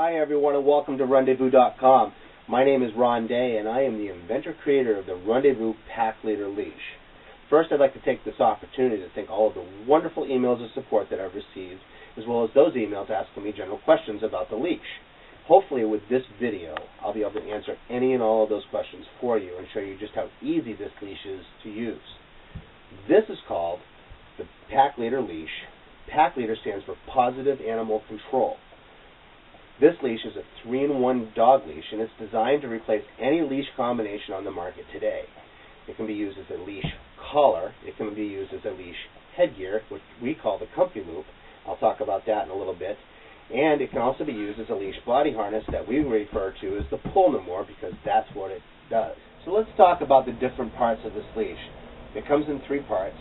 Hi everyone and welcome to Rendezvous.com. My name is Ron Day and I am the inventor-creator of the Rendezvous Pack Leader Leash. First, I'd like to take this opportunity to thank all of the wonderful emails of support that I've received, as well as those emails asking me general questions about the leash. Hopefully with this video, I'll be able to answer any and all of those questions for you and show you just how easy this leash is to use. This is called the Pack Leader Leash. Pack Leader stands for Positive Animal Control. This leash is a 3-in-1 dog leash, and it's designed to replace any leash combination on the market today. It can be used as a leash collar. It can be used as a leash headgear, which we call the comfy loop. I'll talk about that in a little bit. And it can also be used as a leash body harness that we refer to as the pull no more, because that's what it does. So let's talk about the different parts of this leash. It comes in 3 parts.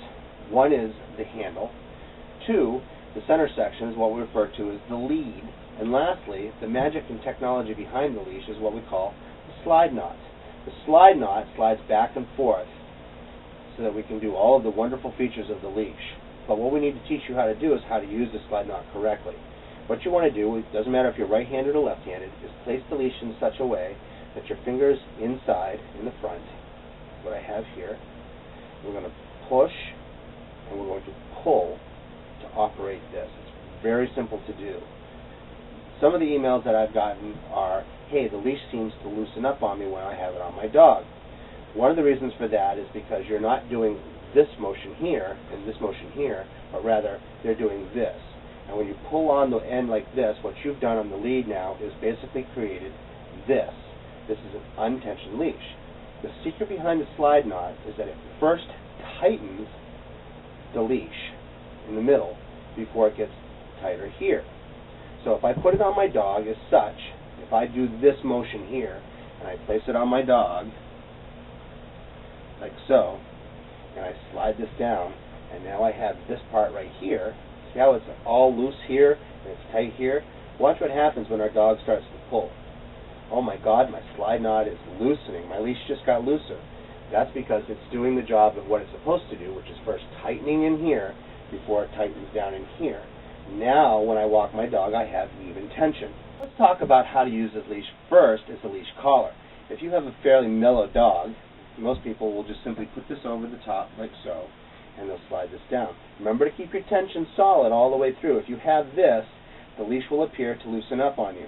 One is the handle. 2, the center section is what we refer to as the lead. And lastly, the magic and technology behind the leash is what we call the slide knot. The slide knot slides back and forth so that we can do all of the wonderful features of the leash. But what we need to teach you how to do is how to use the slide knot correctly. What you want to do, it doesn't matter if you're right-handed or left-handed, is place the leash in such a way that your fingers inside, in the front, what I have here. We're going to push and we're going to pull to operate this. It's very simple to do. Some of the emails that I've gotten are, hey, the leash seems to loosen up on me when I have it on my dog. One of the reasons for that is because you're not doing this motion here and this motion here, but rather they're doing this. And when you pull on the end like this, what you've done on the lead now is basically created this. This is an untensioned leash. The secret behind the slide knot is that it first tightens the leash in the middle before it gets tighter here. So if I put it on my dog as such, if I do this motion here, and I place it on my dog, like so, and I slide this down, and now I have this part right here. See how it's all loose here, and it's tight here? Watch what happens when our dog starts to pull. Oh my God, my slide knot is loosening. My leash just got looser. That's because it's doing the job of what it's supposed to do, which is first tightening in here before it tightens down in here. Now, when I walk my dog, I have even tension. Let's talk about how to use this leash. First is the leash collar. If you have a fairly mellow dog, most people will just simply put this over the top like so, and they'll slide this down. Remember to keep your tension solid all the way through. If you have this, the leash will appear to loosen up on you.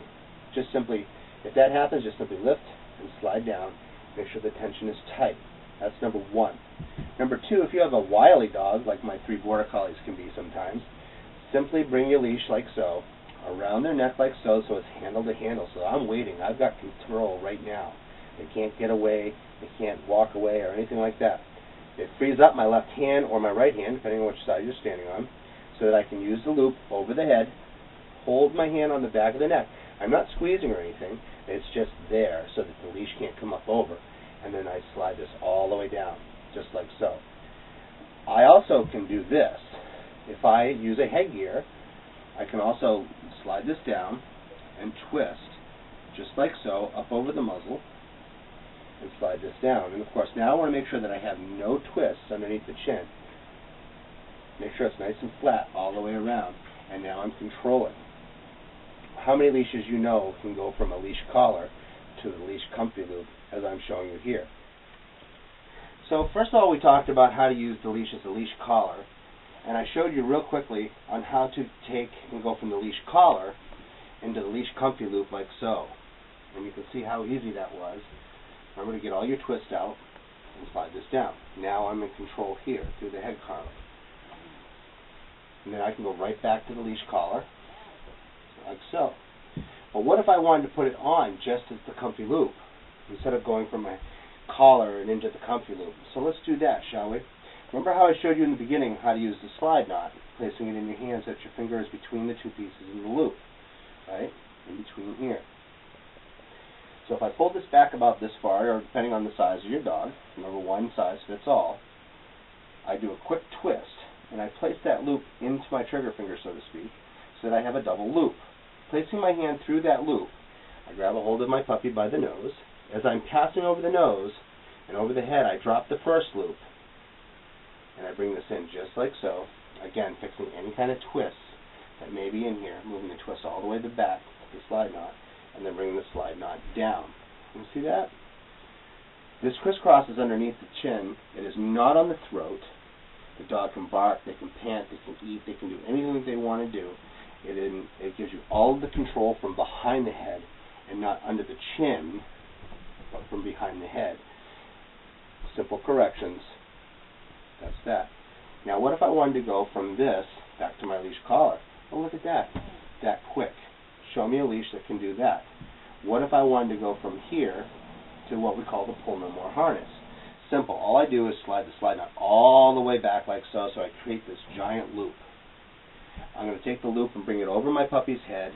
Just simply, if that happens, just simply lift and slide down. Make sure the tension is tight. That's number 1. Number 2, if you have a wily dog, like my 3 border collies can be sometimes, simply bring your leash like so, around their neck like so, so it's handle to handle. So I'm waiting. I've got control right now. They can't get away. They can't walk away or anything like that. It frees up my left hand or my right hand, depending on which side you're standing on, so that I can use the loop over the head, hold my hand on the back of the neck. I'm not squeezing or anything. It's just there so that the leash can't come up over. And then I slide this all the way down, just like so. I also can do this. If I use a headgear, I can also slide this down and twist, just like so, up over the muzzle, and slide this down. And of course, now I want to make sure that I have no twists underneath the chin. Make sure it's nice and flat all the way around. And now I'm controlling. How many leashes you know can go from a leash collar to the leash comfy loop, as I'm showing you here? So first of all, we talked about how to use the leash as a leash collar. And I showed you real quickly on how to take and go from the leash collar into the leash comfy loop like so. And you can see how easy that was. Remember to get all your twists out and slide this down. Now I'm in control here through the head collar. And then I can go right back to the leash collar, like so. But what if I wanted to put it on just as the comfy loop, instead of going from my collar and into the comfy loop? So let's do that, shall we? Remember how I showed you in the beginning how to use the slide knot, placing it in your hands so that your finger is between the 2 pieces in the loop, right? In between here. So if I pull this back about this far, or depending on the size of your dog, remember one size fits all, I do a quick twist, and I place that loop into my trigger finger, so to speak, so that I have a double loop. Placing my hand through that loop, I grab a hold of my puppy by the nose. As I'm passing over the nose and over the head, I drop the first loop, and I bring this in just like so, again, fixing any kind of twists that may be in here, moving the twist all the way to the back, the slide knot, and then bring the slide knot down. You see that? This crisscross is underneath the chin. It is not on the throat. The dog can bark, they can pant, they can eat, they can do anything that they want to do. It gives you all of the control from behind the head and not under the chin, but from behind the head. Simple corrections. That's that. Now what if I wanted to go from this back to my leash collar? Oh, look at that. That quick. Show me a leash that can do that. What if I wanted to go from here to what we call the pull no more harness? Simple. All I do is slide the slide knot all the way back like so, so I create this giant loop. I'm going to take the loop and bring it over my puppy's head,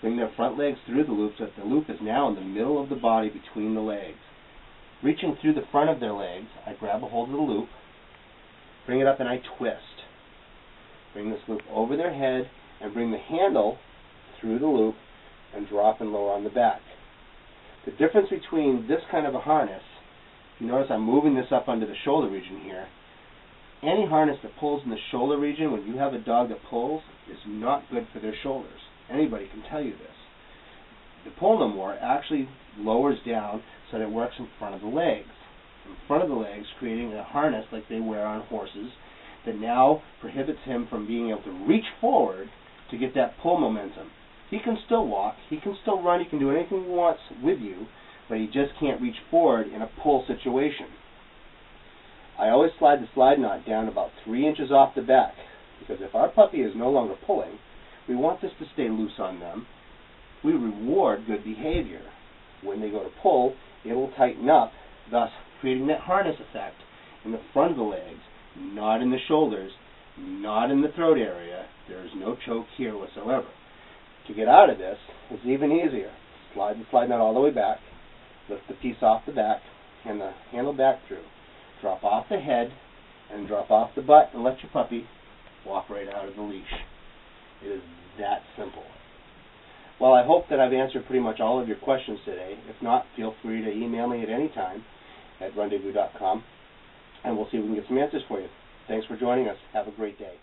bring their front legs through the loop so that the loop is now in the middle of the body between the legs. Reaching through the front of their legs, I grab a hold of the loop, bring it up and I twist. Bring this loop over their head and bring the handle through the loop and drop and lower on the back. The difference between this kind of a harness, you notice I'm moving this up under the shoulder region here. Any harness that pulls in the shoulder region, when you have a dog that pulls, is not good for their shoulders. Anybody can tell you this. The pull no more actually lowers down so that it works in front of the legs. In front of the legs, creating a harness like they wear on horses that now prohibits him from being able to reach forward to get that pull momentum. He can still walk, he can still run, he can do anything he wants with you, but he just can't reach forward in a pull situation. I always slide the slide knot down about 3 inches off the back, because if our puppy is no longer pulling, we want this to stay loose on them. We reward good behavior. When they go to pull, it will tighten up, thus creating that harness effect in the front of the legs, not in the shoulders, not in the throat area. There is no choke here whatsoever. To get out of this, it's even easier. Slide the slide knot all the way back, lift the piece off the back, and the handle back through. Drop off the head, and drop off the butt, and let your puppy walk right out of the leash. It is that simple. Well, I hope that I've answered pretty much all of your questions today. If not, feel free to email me at any time at rendezvous.com, and we'll see if we can get some answers for you. Thanks for joining us. Have a great day.